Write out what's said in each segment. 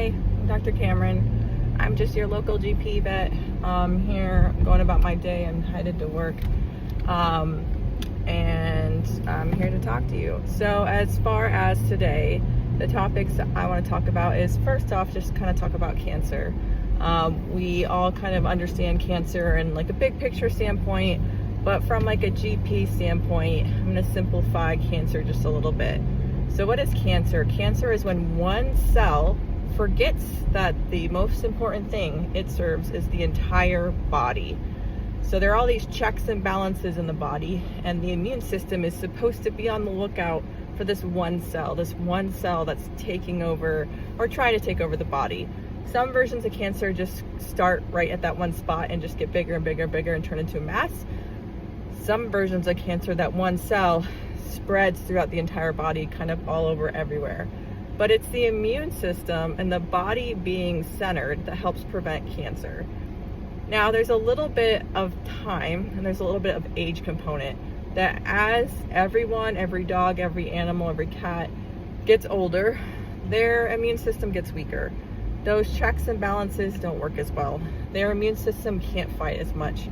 Hi, I'm Dr. Cameron. I'm just your local GP vet. Here going about my day and headed to work. And I'm here to talk to you. So as far as today, the topics I want to talk about is, first off, just kind of talk about cancer. We all kind of understand cancer in like a big picture standpoint, but from like a GP standpoint, I'm going to simplify cancer just a little bit. So what is cancer? Cancer is when one cell forgets that the most important thing it serves is the entire body. So there are all these checks and balances in the body, and the immune system is supposed to be on the lookout for this one cell that's taking over or trying to take over the body. Some versions of cancer just start right at that one spot and just get bigger and bigger and bigger and turn into a mass. Some versions of cancer, that one cell spreads throughout the entire body, kind of all over everywhere. But it's the immune system and the body being centered that helps prevent cancer. Now, there's a little bit of time and there's a little bit of age component that as everyone, every dog, every animal, every cat gets older, their immune system gets weaker. Those checks and balances don't work as well. Their immune system can't fight as much.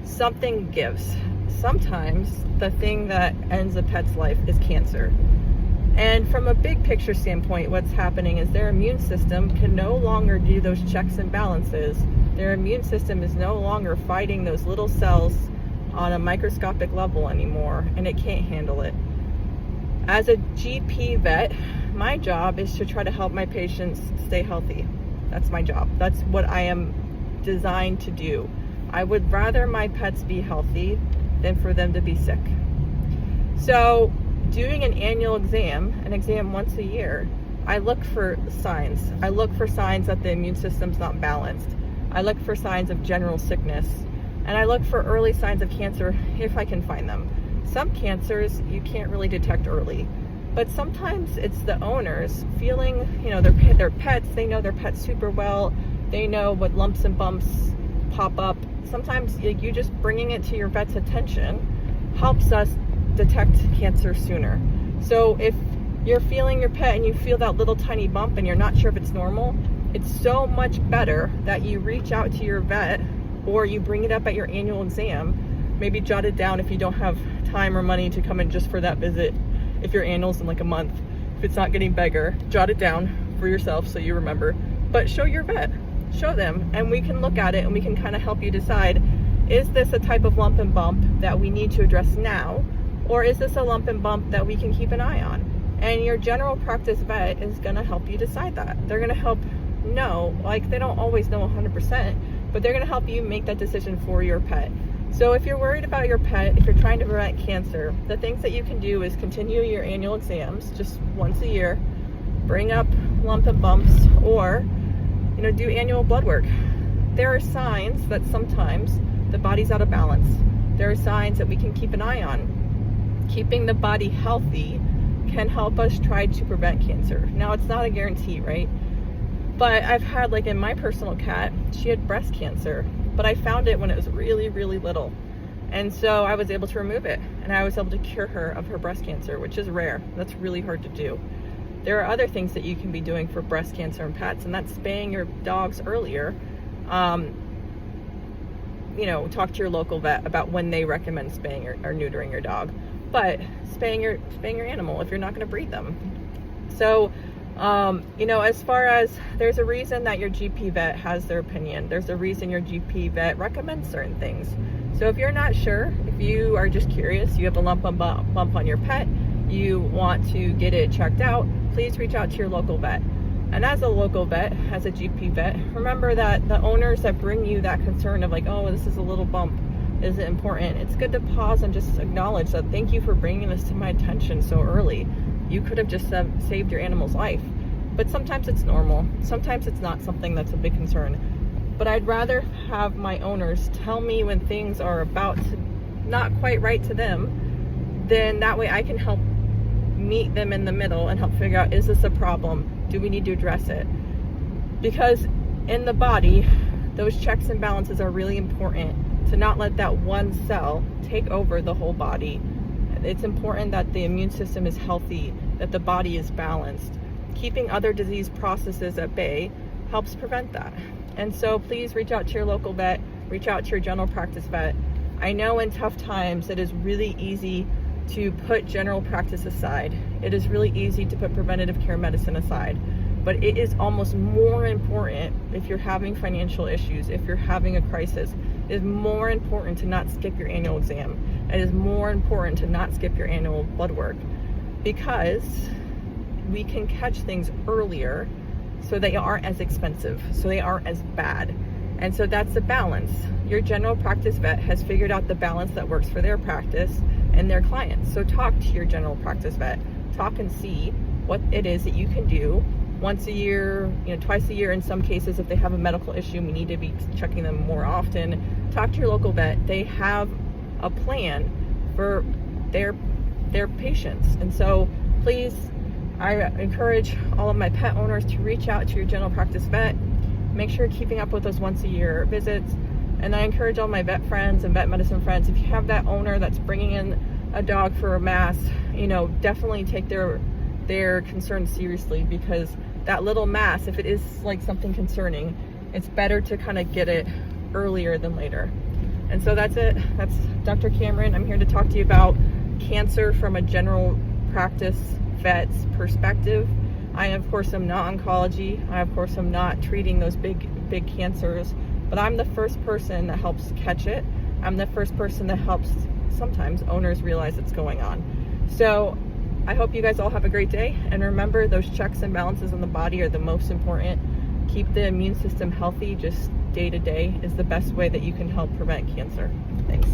Something gives. Sometimes the thing that ends a pet's life is cancer. And from a big picture standpoint, what's happening is their immune system can no longer do those checks and balances. Their immune system is no longer fighting those little cells on a microscopic level anymore, and it can't handle it. As a GP vet, my job is to try to help my patients stay healthy. That's my job. That's what I am designed to do. I would rather my pets be healthy than for them to be sick. So doing an annual exam, an exam once a year, I look for signs. I look for signs that the immune system's not balanced. I look for signs of general sickness. And I look for early signs of cancer if I can find them. Some cancers you can't really detect early, but sometimes it's the owners feeling, their pets, they know their pets super well. They know what lumps and bumps pop up. Sometimes you just bringing it to your vet's attention helps us detect cancer sooner. So if you're feeling your pet and you feel that little tiny bump and you're not sure if it's normal, it's so much better that you reach out to your vet or you bring it up at your annual exam. Maybe jot it down if you don't have time or money to come in just for that visit. If your annual's in like a month, if it's not getting bigger, jot it down for yourself so you remember. But show your vet. Show them, and we can look at it and we can kind of help you decide, is this a type of lump and bump that we need to address now, or is this a lump and bump that we can keep an eye on? And your general practice vet is going to help you decide that. They're going to help know, like they don't always know 100%, but they're going to help you make that decision for your pet. So if you're worried about your pet, if you're trying to prevent cancer, the things that you can do is continue your annual exams just once a year, bring up lump and bumps, or do annual blood work. There are signs that sometimes the body's out of balance. There are signs that we can keep an eye on. Keeping the body healthy can help us try to prevent cancer. Now, it's not a guarantee, right? But I've had, like in my personal cat, she had breast cancer, but I found it when it was really, really little. And so I was able to remove it, and I was able to cure her of her breast cancer, which is rare. That's really hard to do. There are other things that you can be doing for breast cancer in pets, and that's spaying your dogs earlier. Talk to your local vet about when they recommend spaying or neutering your dog. But spaying your animal if you're not going to breed them. So, as far as there's a reason that your GP vet has their opinion. There's a reason your GP vet recommends certain things. So if you're not sure, if you are just curious, you have a lump and bump on your pet, you want to get it checked out, please reach out to your local vet. And as a local vet, as a GP vet, remember that the owners that bring you that concern of like, oh, this is a little bump, is it important? It's good to pause and just acknowledge that, thank you for bringing this to my attention so early. You could have just saved your animal's life. But sometimes it's normal. Sometimes it's not something that's a big concern. But I'd rather have my owners tell me when things are about to not quite right to them, then that way I can help meet them in the middle and help figure out, is this a problem? Do we need to address it? Because in the body, those checks and balances are really important to not let that one cell take over the whole body. It's important that the immune system is healthy, that the body is balanced. keeping other disease processes at bay helps prevent that. And so please reach out to your local vet, reach out to your general practice vet. I know in tough times it is really easy to put general practice aside. It is really easy to put preventative care medicine aside. But it is almost more important if you're having financial issues, if you're having a crisis. It is more important to not skip your annual exam. It is more important to not skip your annual blood work, because we can catch things earlier so they aren't as expensive, so they aren't as bad. And so that's the balance. Your general practice vet has figured out the balance that works for their practice and their clients. So talk to your general practice vet. Talk and see what it is that you can do once a year, twice a year in some cases. If they have a medical issue, we need to be checking them more often. Talk to your local vet. They have a plan for their patients. And so please, I encourage all of my pet owners to reach out to your general practice vet. Make sure you're keeping up with those once a year visits. And I encourage all my vet friends and vet medicine friends, if you have that owner that's bringing in a dog for a mass, definitely take their concerns seriously, because that little mass, if it is like something concerning, it's better to kind of get it earlier than later. And so that's it. That's Dr. Cameron. I'm here to talk to you about cancer from a general practice vet's perspective. I, of course, am not oncology. I, of course, am not treating those big cancers, but I'm the first person that helps catch it. I'm the first person that helps sometimes owners realize it's going on. So I hope you guys all have a great day. And remember, those checks and balances in the body are the most important. Keep the immune system healthy just day to day is the best way that you can help prevent cancer. Thanks.